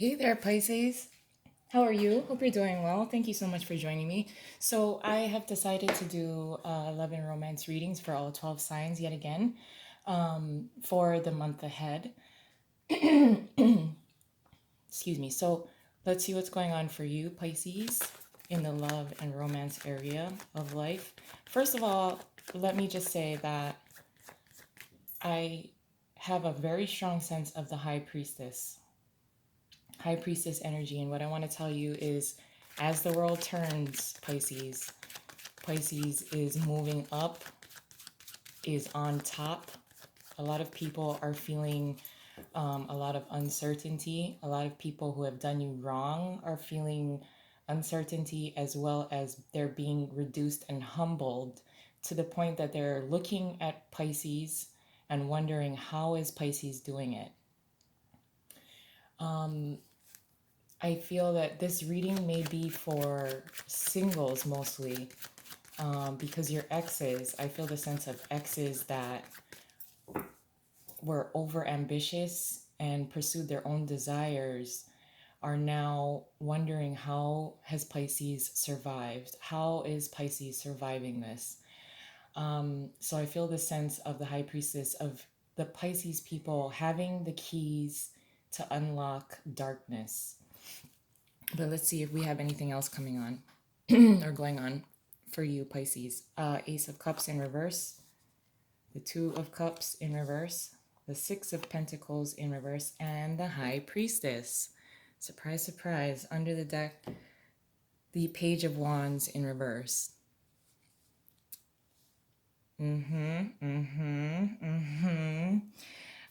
Hey there, Pisces. How are you? Hope you're doing well. Thank you so much for joining me. So, I have decided to do love and romance readings for all 12 signs yet again for the month ahead. Excuse me. So, let's see what's going on for you, Pisces, in the love and romance area of life. First of all, let me just say that I have a very strong sense of the high priestess energy. And what I want to tell you is as the world turns, Pisces is moving up, is on top. A lot of people are feeling a lot of uncertainty. A lot of people who have done you wrong are feeling uncertainty, as well as they're being reduced and humbled to the point that they're looking at Pisces and wondering, how is Pisces doing it? Um, I feel that this reading may be for singles mostly, because your exes, I feel the sense of exes that were over ambitious and pursued their own desires are now wondering, how has Pisces survived? How is Pisces surviving this? So I feel the sense of the high priestess of the Pisces people having the keys to unlock darkness. But let's see if we have anything else coming on or going on for you, Pisces. Ace of Cups in reverse, the Two of Cups in reverse, the Six of Pentacles in reverse, and the High Priestess. Surprise, surprise. Under the deck, the Page of Wands in reverse.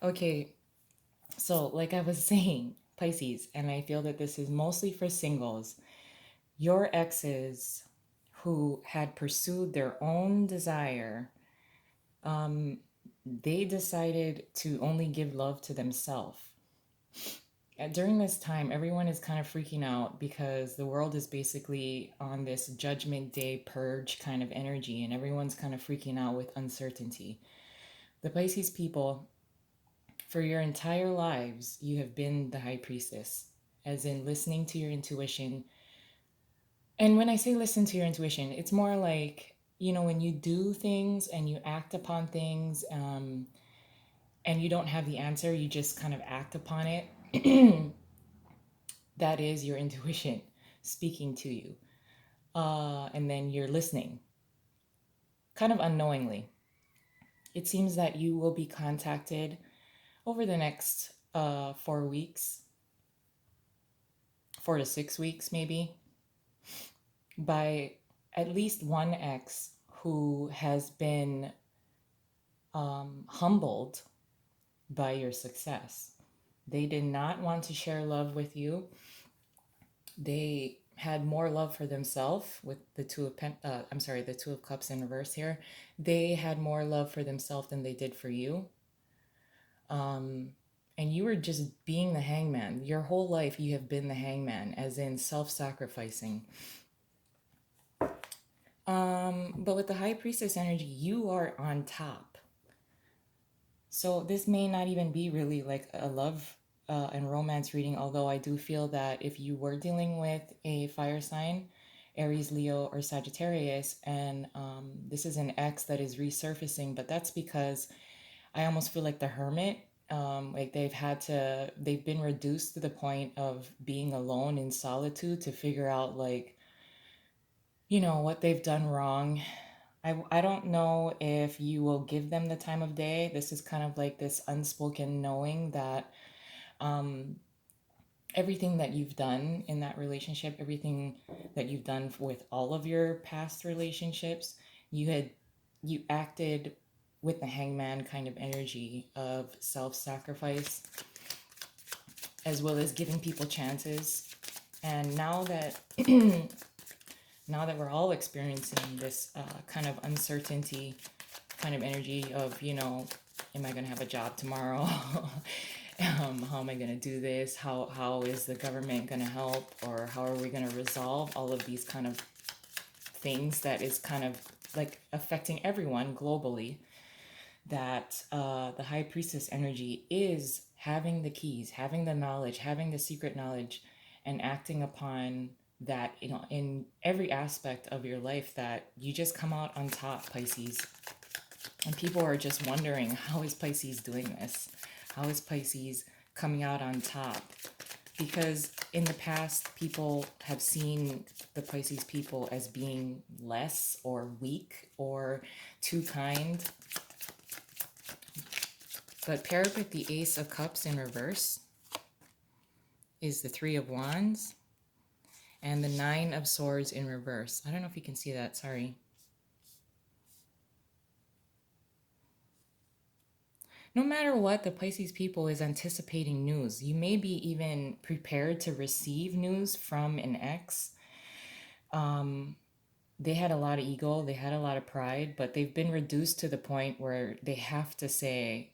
Okay, so like I was saying, Pisces, and I feel that this is mostly for singles. Your exes who had pursued their own desire, they decided to only give love to themselves. During this time, everyone is kind of freaking out because the world is basically on this judgment day purge kind of energy, and everyone's kind of freaking out with uncertainty. The Pisces people, for your entire lives, you have been the high priestess, as in listening to your intuition. And when I say listen to your intuition, it's more like, when you do things and you act upon things, and you don't have the answer, you just kind of act upon it. That is your intuition speaking to you. And then you're listening, kind of unknowingly. It seems that you will be contacted over the next 4 weeks, 4 to 6 weeks maybe, by at least one ex who has been humbled by your success. They did not want to share love with you. They had more love for themselves with the the Two of Cups in reverse here. They had more love for themselves than they did for you. Um, and you were just being the hangman. Your whole life, you have been the hangman, as in self-sacrificing. But with the High Priestess energy, you are on top. So this may not even be really like a love and romance reading, although I do feel that if you were dealing with a fire sign, Aries, Leo, or Sagittarius, and this is an ex that is resurfacing, but that's because I almost feel like the hermit, like they've been reduced to the point of being alone in solitude to figure out, like, what they've done wrong. I don't know if you will give them the time of day. This is kind of like this unspoken knowing that um, everything that you've done in that relationship, everything that you've done with all of your past relationships, you acted with the hangman kind of energy of self-sacrifice, as well as giving people chances. And now that now that we're all experiencing this kind of uncertainty kind of energy of, am I going to have a job tomorrow? How am I going to do this? How is the government going to help? Or how are we going to resolve all of these kind of things that is kind of like affecting everyone globally? That the high priestess energy is having the keys, having the knowledge, having the secret knowledge, and acting upon that, in every aspect of your life, that you just come out on top, Pisces. And people are just wondering, how is Pisces doing this? How is Pisces coming out on top? Because in the past, people have seen the Pisces people as being less or weak or too kind. But paired with the Ace of Cups in reverse is the Three of Wands and the Nine of Swords in reverse. I don't know if you can see that, sorry. No matter what, the Pisces people is anticipating news. You may be even prepared to receive news from an ex. They had a lot of ego, they had a lot of pride, but they've been reduced to the point where they have to say,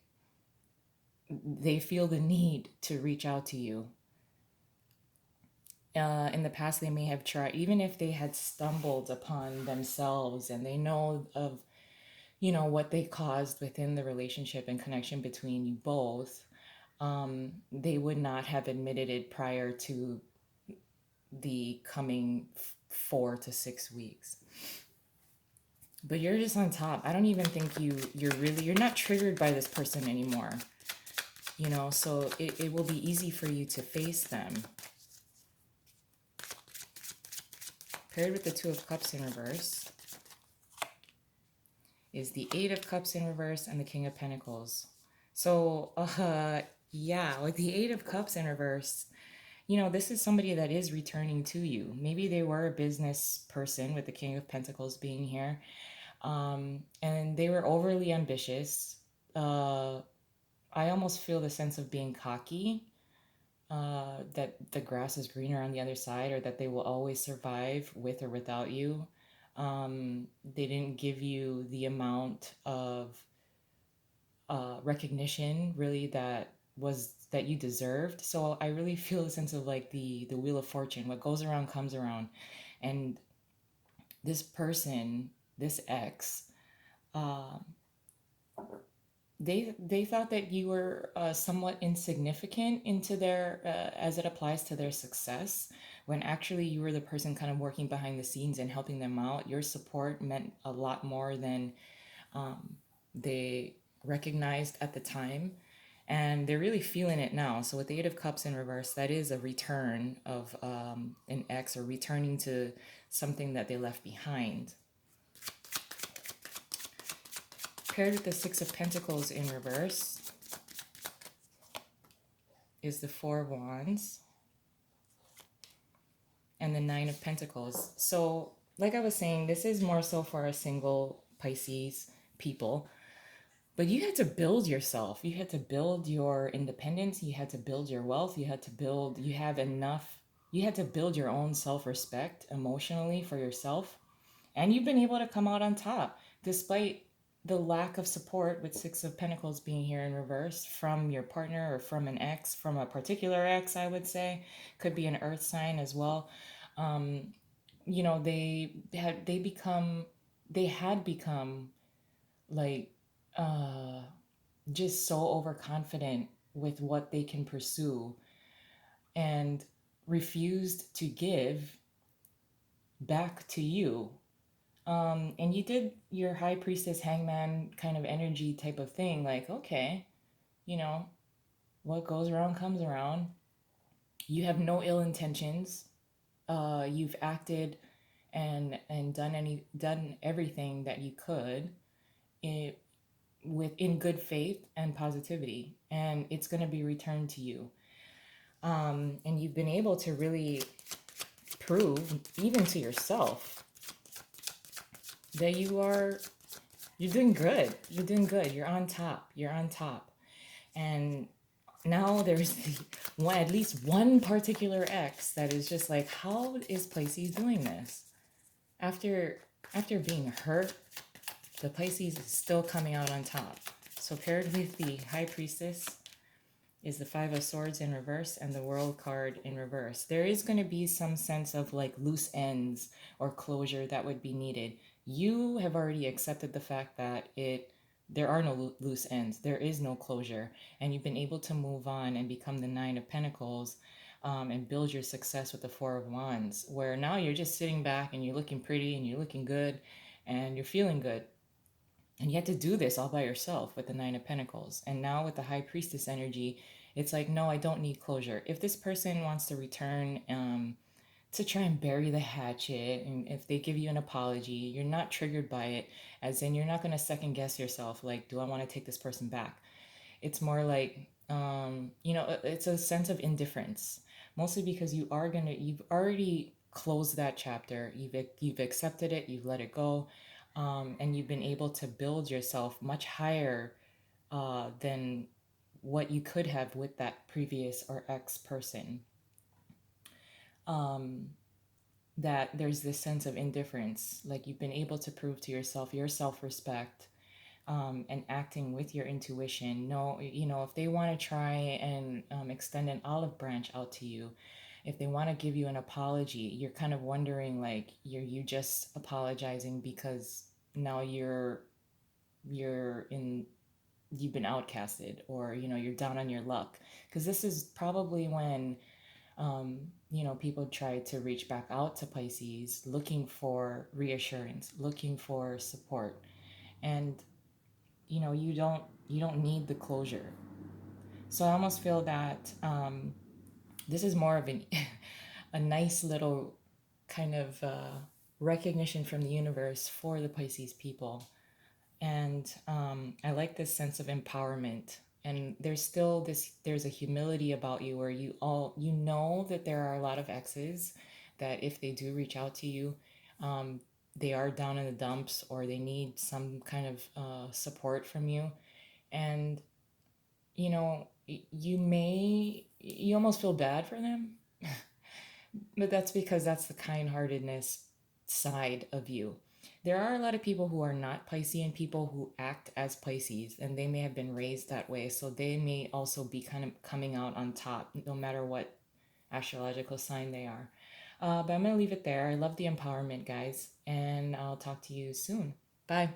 they feel the need to reach out to you. In the past, they may have tried, even if they had stumbled upon themselves and they know of, what they caused within the relationship and connection between you both, they would not have admitted it prior to the coming 4 to 6 weeks. But you're just on top. I don't even think you're not triggered by this person anymore. So it will be easy for you to face them. Paired with the Two of Cups in reverse is the Eight of Cups in reverse and the King of Pentacles. So, with the Eight of Cups in reverse, this is somebody that is returning to you. Maybe they were a business person with the King of Pentacles being here. And they were overly ambitious. I almost feel the sense of being cocky, that the grass is greener on the other side, or that they will always survive with or without you. They didn't give you the amount of recognition really that you deserved. So I really feel a sense of like the Wheel of Fortune. What goes around comes around. And this person, this ex, they thought that you were somewhat insignificant into their as it applies to their success, when actually you were the person kind of working behind the scenes and helping them out. Your support meant a lot more than they recognized at the time, and they're really feeling it now. So with the Eight of Cups in reverse, that is a return of an ex, or returning to something that they left behind. Paired with the Six of Pentacles in reverse is the Four of Wands and the Nine of Pentacles. So, like I was saying, this is more so for a single Pisces people. But you had to build yourself. You had to build your independence. You had to build your wealth. You had to build your own self-respect emotionally for yourself. And you've been able to come out on top despite the lack of support, with Six of Pentacles being here in reverse, from your partner or from an ex, from a particular ex, I would say. Could be an earth sign as well. They had become like just so overconfident with what they can pursue, and refused to give back to you. And you did your High Priestess Hangman kind of energy type of thing, like, okay, what goes around comes around. You have no ill intentions. You've acted and done everything that you could in good faith and positivity, and it's going to be returned to you. And you've been able to really prove, even to yourself, that you're doing good. You're doing good. You're on top. And now there's at least one particular ex that is just like, how is Pisces doing this? After being hurt, the Pisces is still coming out on top. So paired with the High Priestess is the Five of Swords in reverse and the World card in reverse. There is going to be some sense of like loose ends or closure that would be needed. You have already accepted the fact that there are no loose ends. There is no closure. And you've been able to move on and become the Nine of Pentacles, and build your success with the Four of Wands, where now you're just sitting back and you're looking pretty and you're looking good and you're feeling good. And you had to do this all by yourself with the Nine of Pentacles. And now with the High Priestess energy, it's like, no, I don't need closure. If this person wants to return, to try and bury the hatchet, and if they give you an apology, you're not triggered by it, as in you're not going to second guess yourself, like, do I want to take this person back? It's more like, it's a sense of indifference, mostly because you've already closed that chapter. You've accepted it, you've let it go, and you've been able to build yourself much higher, than what you could have with that previous or ex person. Um, that there's this sense of indifference, like you've been able to prove to yourself your self-respect, and acting with your intuition. No, if they want to try and, extend an olive branch out to you, if they want to give you an apology, you're kind of wondering, like, you just apologizing because now you're in you've been outcasted, or you're down on your luck, because this is probably when, people try to reach back out to Pisces looking for reassurance, looking for support. And you don't need the closure. So I almost feel that, this is more of an a nice little kind of, recognition from the universe for the Pisces people. And, I like this sense of empowerment. And there's a humility about you, where you know that there are a lot of exes that if they do reach out to you, um, they are down in the dumps, or they need some kind of, support from you. And you almost feel bad for them, but that's because that's the kind-heartedness side of you. There are a lot of people who are not Piscean, people who act as Pisces, and they may have been raised that way, so they may also be kind of coming out on top, no matter what astrological sign they are. But I'm going to leave it there. I love the empowerment, guys, and I'll talk to you soon. Bye.